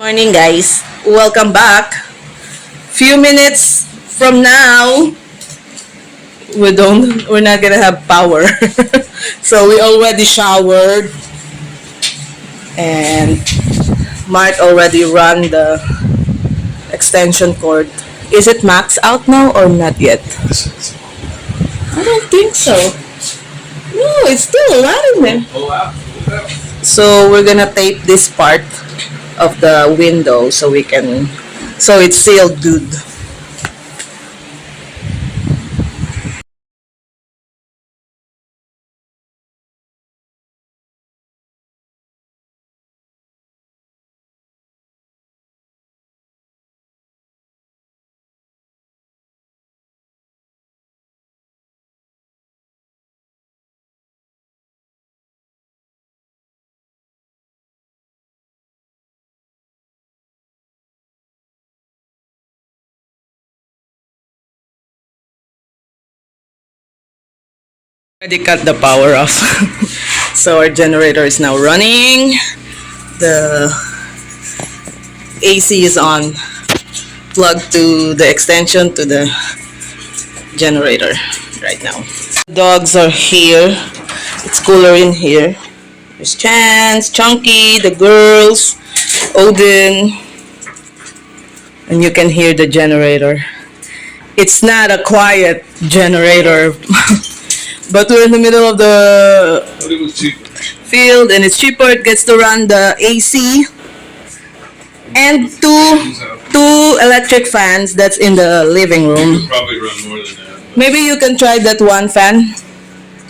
Morning guys, welcome back. Few minutes from now we're not gonna have power. So we already showered and Mark already run the extension cord. Is it max out now or not yet? I don't think so. No, it's still a lot in there. So we're gonna tape this part of the window so it's sealed good. Already cut the power off. So our generator is now running. The AC is on, plugged to the extension to the generator right now. The dogs are here. It's cooler in here. There's Chance, Chunky, the girls, Odin, and you can hear the generator. It's not a quiet generator. But we're in the middle of the field and it's cheaper. It gets to run the AC and two electric fans that's in the living room. You could probably run more than that. Maybe you can try that one fan.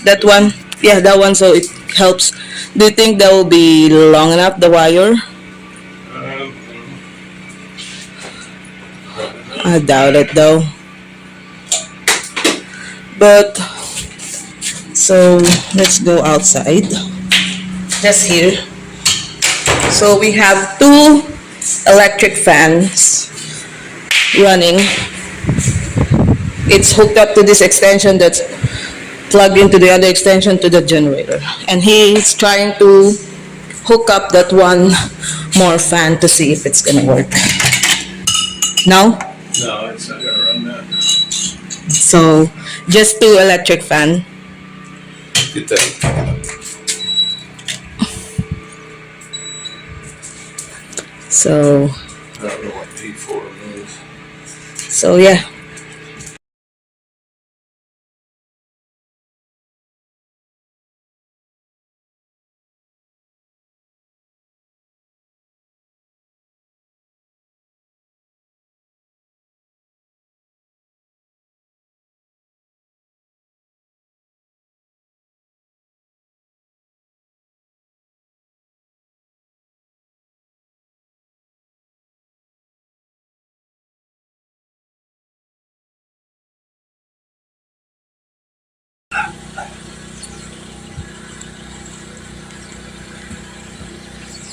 That one. Yeah, that one, so it helps. Do you think that will be long enough, the wire? I doubt it though. But so let's go outside. Just here. So we have two electric fans running. It's hooked up to this extension that's plugged into the other extension to the generator. And he's trying to hook up that one more fan to see if it's gonna work. No? No, it's not gonna run that. So just two electric fan. Get that. So I don't know what P4 is. so yeah.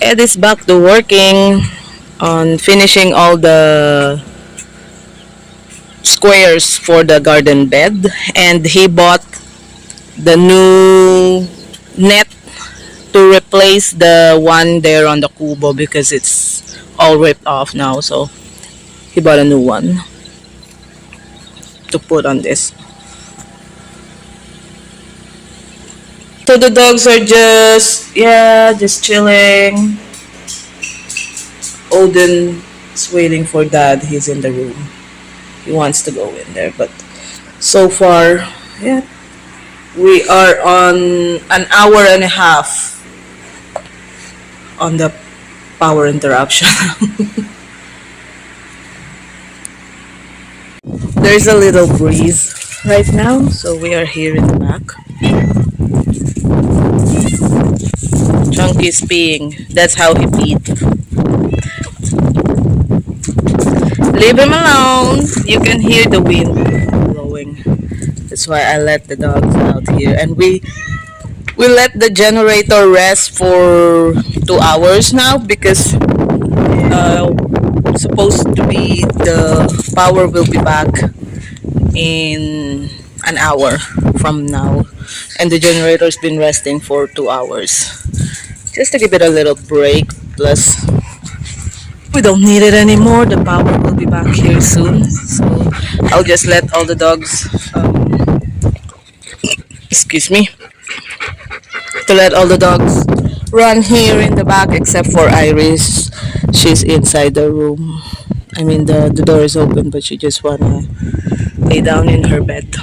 Ed is back to working on finishing all the squares for the garden bed, and he bought the new net to replace the one there on the kubo because it's all ripped off now. So he bought a new one to put on this. So the dogs are just chilling. Odin is waiting for dad. He's in the room. He wants to go in there, but so far, yeah, we are on an hour and a half on the power interruption. There's a little breeze right now, so we are here in the back. Chunky's peeing. That's how he peed. Leave him alone. You can hear the wind blowing. That's why I let the dogs out here. And we let the generator rest for 2 hours now because supposed to be the power will be back in an hour from now. And the generator's been resting for 2 hours. Just to give it a little break. Plus, we don't need it anymore. The power will be back here soon. So I'll just let all the dogs, excuse me, to let all the dogs run here in the back except for Iris. She's inside the room. I mean, the door is open, but she just wanna lay down in her bed.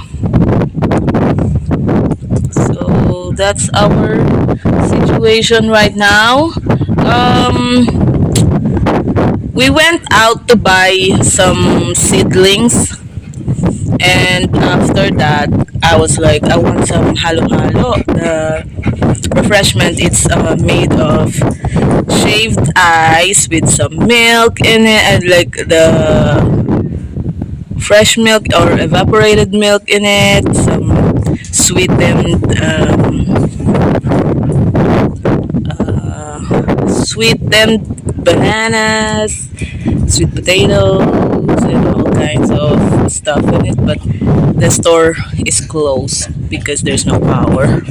So that's our situation right now. We went out to buy some seedlings, and after that, I was like, I want some halo-halo. The refreshment, it's made of shaved ice with some milk in it, and like the fresh milk or evaporated milk in it, some sweetened bananas, sweet potatoes, and all kinds of stuff in it. But the store is closed because there's no power.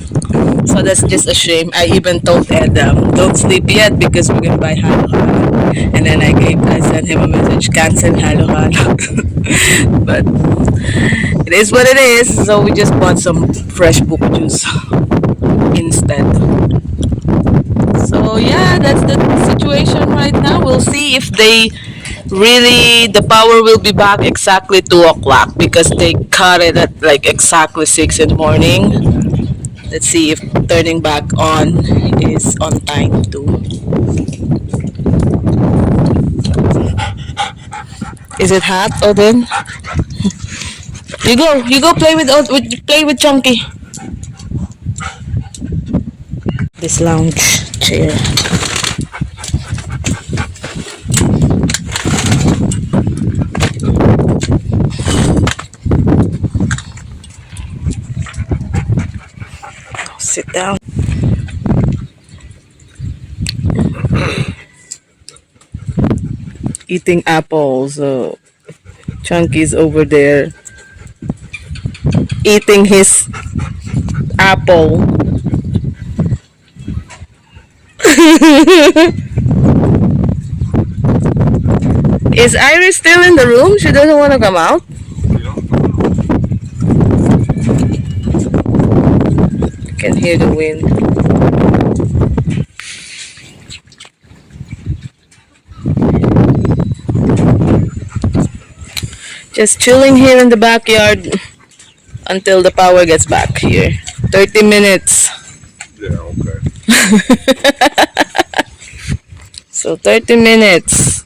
So that's just a shame. I even told Ed, don't sleep yet because we're gonna buy halo halo. And then I sent him a message, cancel halo halo. But it is what it is. So we just bought some fresh poop juice instead. So yeah, that's the situation right now. We'll see if the power will be back exactly 2 o'clock because they cut it at like exactly 6 in the morning. Let's see if turning back on is on time too. Is it hot, Odin? You go play with Chunky. This lounge chair. Sit down. Eating apples. Chunky's over there eating his apple. Is Iris still in the room? She doesn't want to come out? I can hear the wind. Just chilling here in the backyard until the power gets back here. 30 minutes. Yeah, okay. So 30 minutes.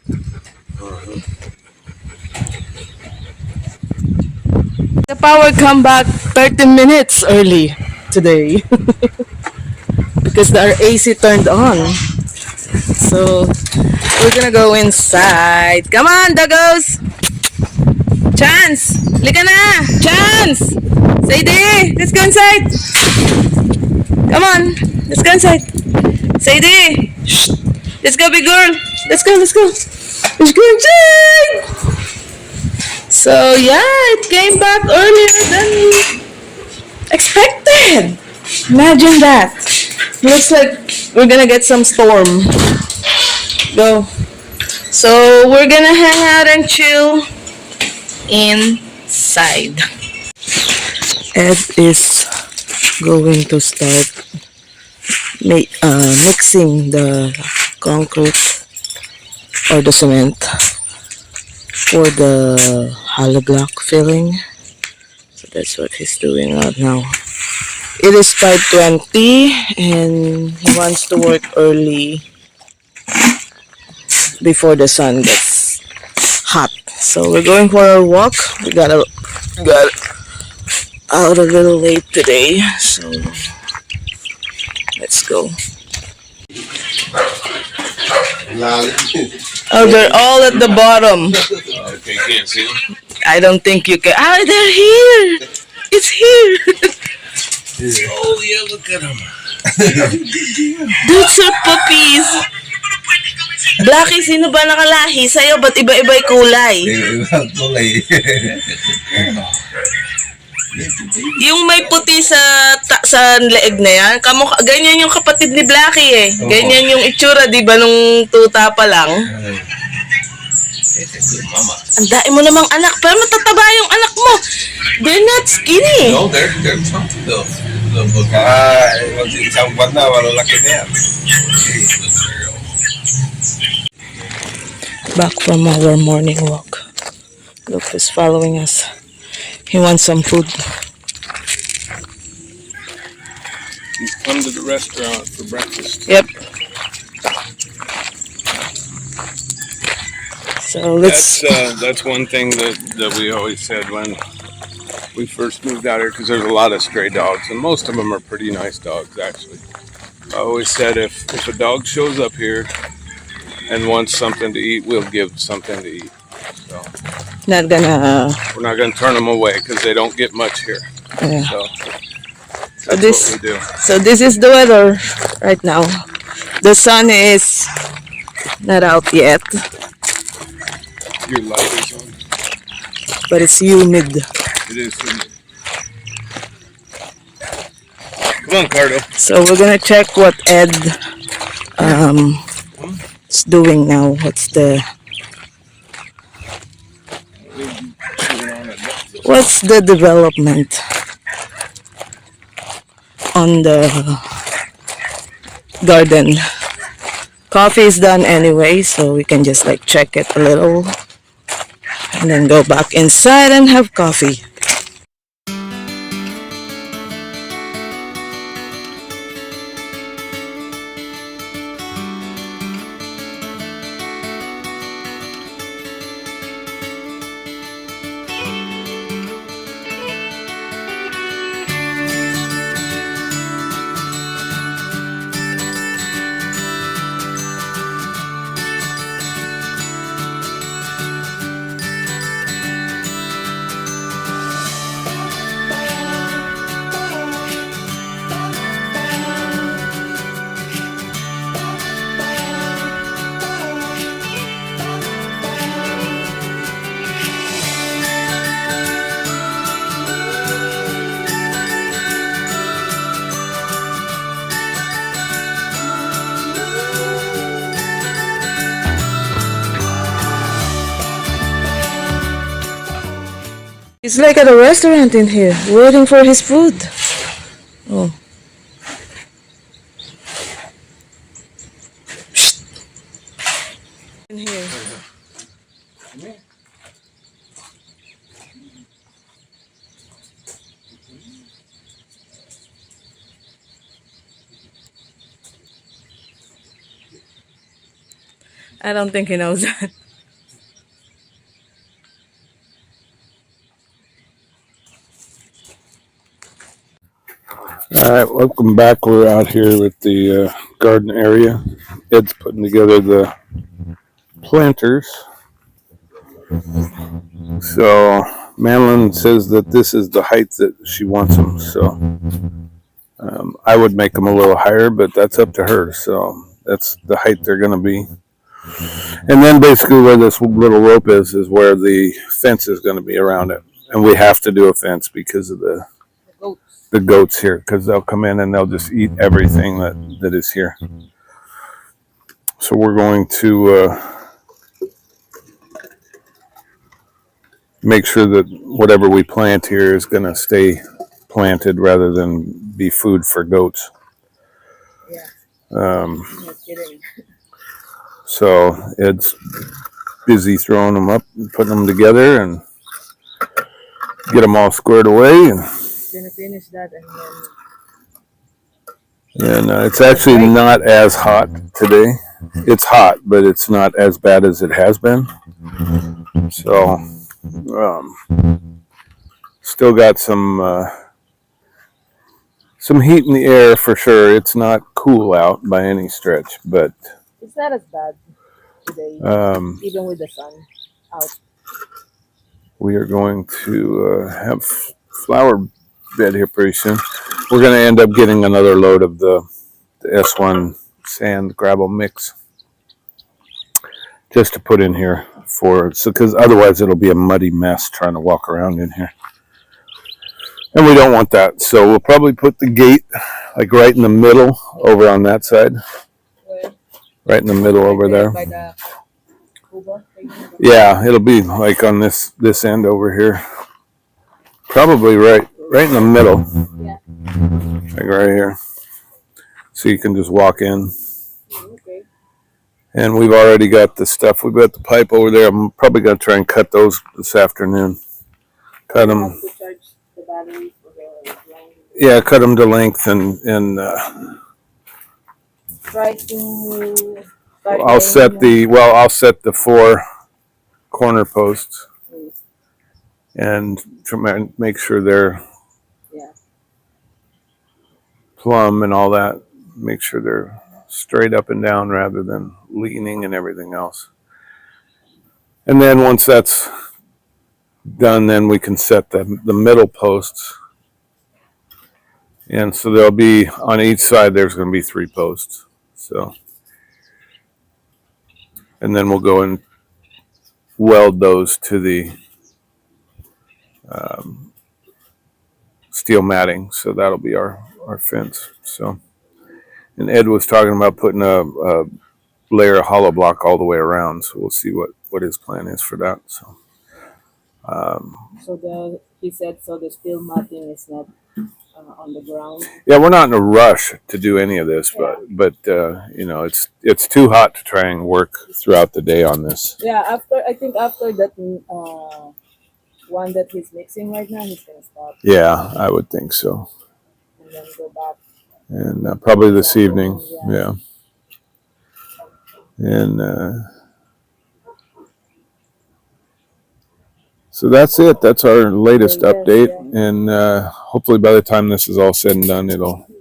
The power come back 30 minutes early today because our AC turned on. So we're gonna go inside. Come on, doggos! Chance! Lika na! Chance! Sadie! Let's go inside! Come on! Let's go inside! Sadie! Shh! Let's go, big girl! Let's go! Let's go inside! So yeah, it came back earlier than expected! Imagine that! Looks like we're gonna get some storm. Go. So we're gonna hang out and chill inside. Ed is going to start mixing the concrete or the cement for the hollow block filling. So that's what he's doing right now. It is 5:20 and he wants to work early before the sun gets hot. So we're going for a walk. We got out a little late today, so let's go. Oh, they're all at the bottom. Okay, can't see them? I don't think you can. Ah, they're here. It's here. Oh, yeah, look at them. Those are puppies. Blacky, sino ba nakalahi sa'yo? Ba't iba-iba'y kulay? Yung may puti sa leeg na yan, ganyan yung kapatid ni Blacky eh. Ganyan yung itsura, di ba, nung tuta pa lang? Good mama. Ang dami mo namang anak, pero matataba yung anak mo. They're not skinny. No, they're tough though. Isang buwan na, malalaki na yan. Back from our morning walk. Luke is following us. He wants some food. He's come to the restaurant for breakfast. Yep. So That's one thing that we always said when we first moved out here, because there's a lot of stray dogs, and most of them are pretty nice dogs, actually. I always said if a dog shows up here and wants something to eat, we'll give something to eat. So not gonna. we're not gonna turn them away because they don't get much here. Yeah. So So that's what we do. So this is the weather right now. The sun is not out yet, Your light is on. but it's humid. It is. Come on, Cardo. So we're gonna check what Ed is doing now. What's the development on the garden? Coffee is done anyway, so we can just like check it a little and then go back inside and have coffee. It's like at a restaurant in here, waiting for his food. Oh. Shh. In here. I don't think he knows that. All right, welcome back. We're out here with the garden area. Ed's putting together the planters. So Madeline says that this is the height that she wants them. So I would make them a little higher, but that's up to her. So that's the height they're going to be. And then basically where this little rope is where the fence is going to be around it. And we have to do a fence because of the goats here, because they'll come in and they'll just eat everything that is here. So we're going to make sure that whatever we plant here is going to stay planted rather than be food for goats. Yeah. No kidding. So Ed's busy throwing them up and putting them together and get them all squared away. And Gonna finish that and then. it's actually not as hot today. It's hot, but it's not as bad as it has been. So, still got some heat in the air for sure. It's not cool out by any stretch, but It's not as bad today, even with the sun out. We are going to have flower bed here pretty soon. We're going to end up getting another load of the S1 sand gravel mix just to put in here because otherwise it'll be a muddy mess trying to walk around in here. And we don't want that. So we'll probably put the gate like right in the middle over on that side. Where? Right in the middle over there. By the Yeah, it'll be like on this end over here. Probably right in the middle. Like right here. So you can just walk in. And we've already got the stuff. We've got the pipe over there. I'm probably going to try and cut those this afternoon. Cut them. Yeah, cut them to length and Try to. I'll set the 4 corner posts and make sure they're plumb and all that. Make sure they're straight up and down rather than leaning and everything else. And then once that's done, then we can set the middle posts. And so there'll be on each side. There's going to be 3 posts. So, and then we'll go and weld those to the steel matting. So that'll be our fence. So, and Ed was talking about putting a layer of hollow block all the way around. So we'll see what his plan is for that. So, he said the steel matting is not on the ground. Yeah, we're not in a rush to do any of this, but you know, it's too hot to try and work throughout the day on this. Yeah, I think after that one that he's mixing right now, he's gonna stop. Yeah, I would think so. And then go back. And probably this evening. Yeah. And so that's it. That's our latest update. And hopefully by the time this is all said and done,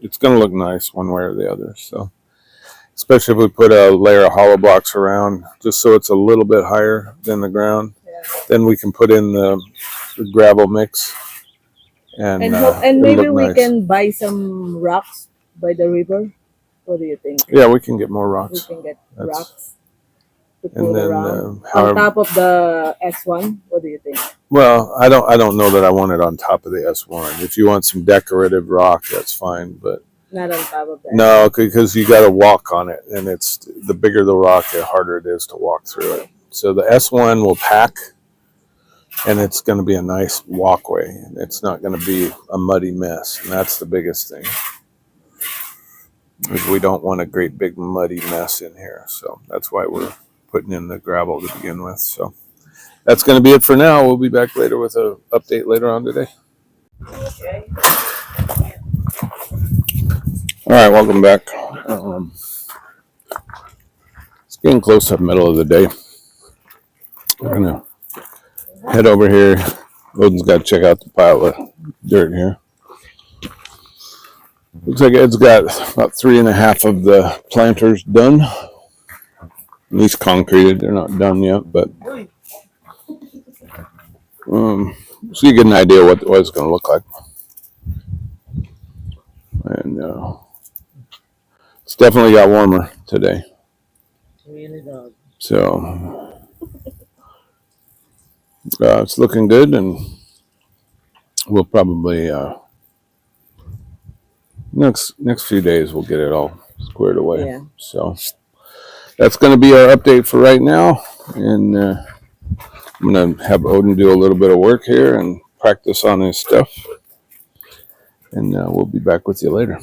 it's going to look nice one way or the other. So, especially if we put a layer of hollow blocks around, just so it's a little bit higher than the ground. Then we can put in the gravel mix. And maybe we can buy some rocks by the river. What do you think? Yeah, we can get more rocks. We can get rocks. And then, on top of the S1, what do you think? Well, I don't know that I want it on top of the S1. If you want some decorative rock, that's fine, but not on top of that. No, because you got to walk on it, and it's the bigger the rock, the harder it is to walk through it. So the S1 will pack, and it's going to be a nice walkway. It's not going to be a muddy mess, and that's the biggest thing. We don't want a great big muddy mess in here, so that's why we're putting in the gravel to begin with. So that's going to be it for now. We'll be back later with an update later on today. Okay. All right, welcome back. It's getting close to the middle of the day. We're going to head over here. Odin's got to check out the pile of dirt here. Looks like Ed's got about 3.5 of the planters done. At least concreted. They're not done yet, but so you get an idea what it's going to look like. And it's definitely got warmer today. Really does. So it's looking good, and we'll probably next few days we'll get it all squared away. Yeah. So that's going to be our update for right now, and I'm going to have Odin do a little bit of work here and practice on his stuff, and we'll be back with you later.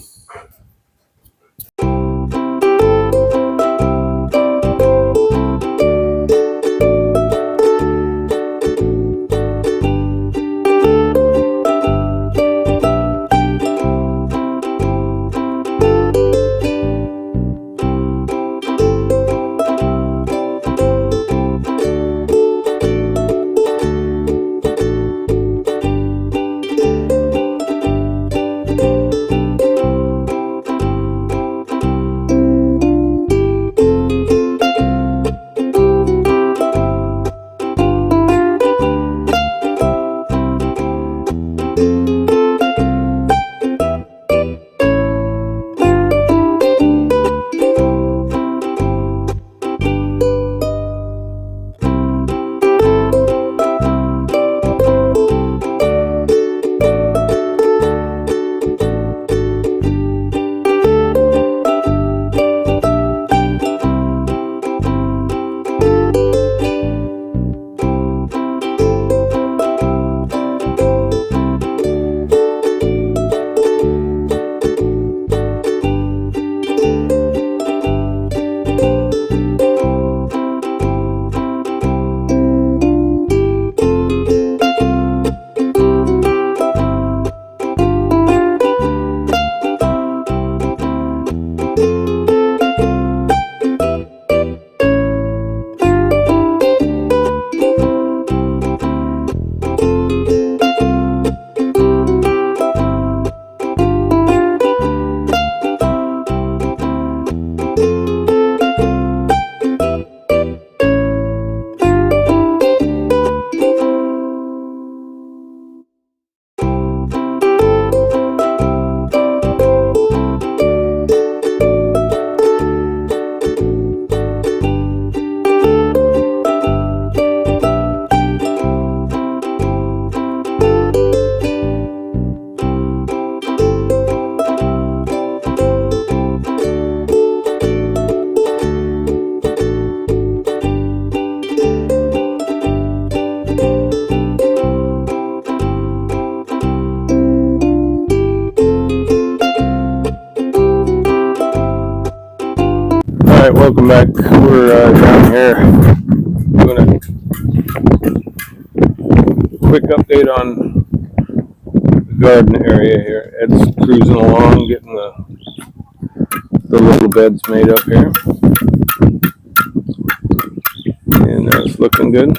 Welcome back. We're down here doing a quick update on the garden area here. Ed's cruising along, getting the little beds made up here, and it's looking good.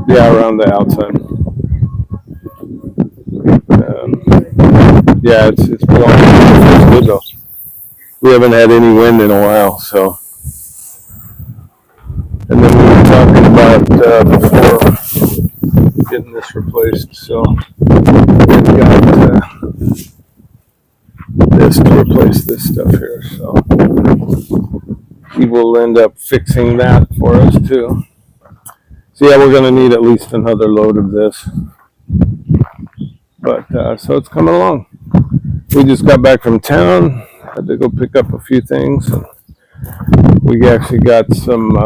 Yeah, around the outside. Yeah, it's blowing. It's good though. We haven't had any wind in a while, so. And then we were talking about before getting this replaced, so we've got this to replace this stuff here, so he will end up fixing that for us too. So yeah, we're going to need at least another load of this, but so it's coming along. We just got back from town, had to go pick up a few things, and we actually got some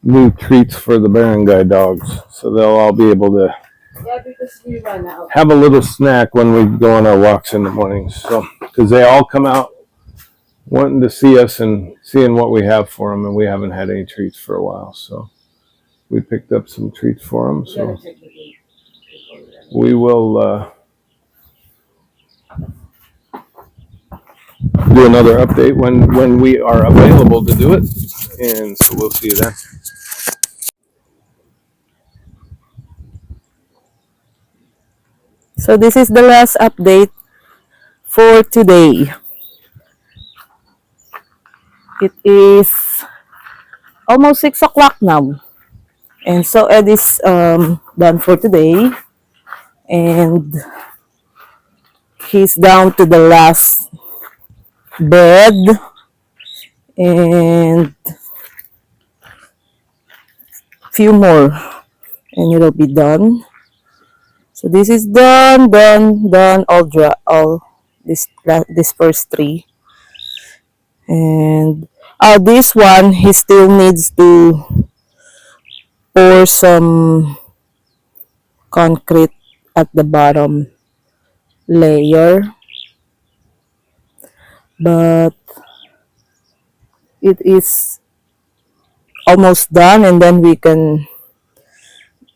new treats for the barangay dogs, so they'll all be able to have a little snack when we go on our walks in the mornings. So, because they all come out wanting to see us and seeing what we have for them, and we haven't had any treats for a while, so we picked up some treats for them. So we will do another update when we are available to do it, and so we'll see you then. So this is the last update for today. It is almost 6 o'clock now. And so Ed is done for today. And he's down to the last bed. And few more. And it'll be done. So this is done, all this first 3. And this one, he still needs to pour some concrete at the bottom layer. But it is almost done, and then we can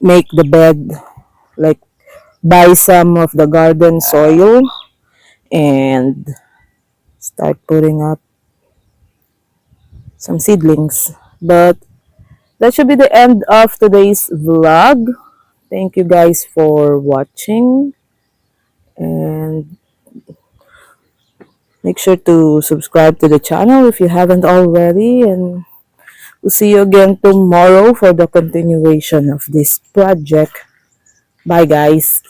make the bed, like buy some of the garden soil and start putting up some seedlings. But that should be the end of today's vlog. Thank you guys for watching, and make sure to subscribe to the channel if you haven't already, and we'll see you again tomorrow for the continuation of this project. Bye guys.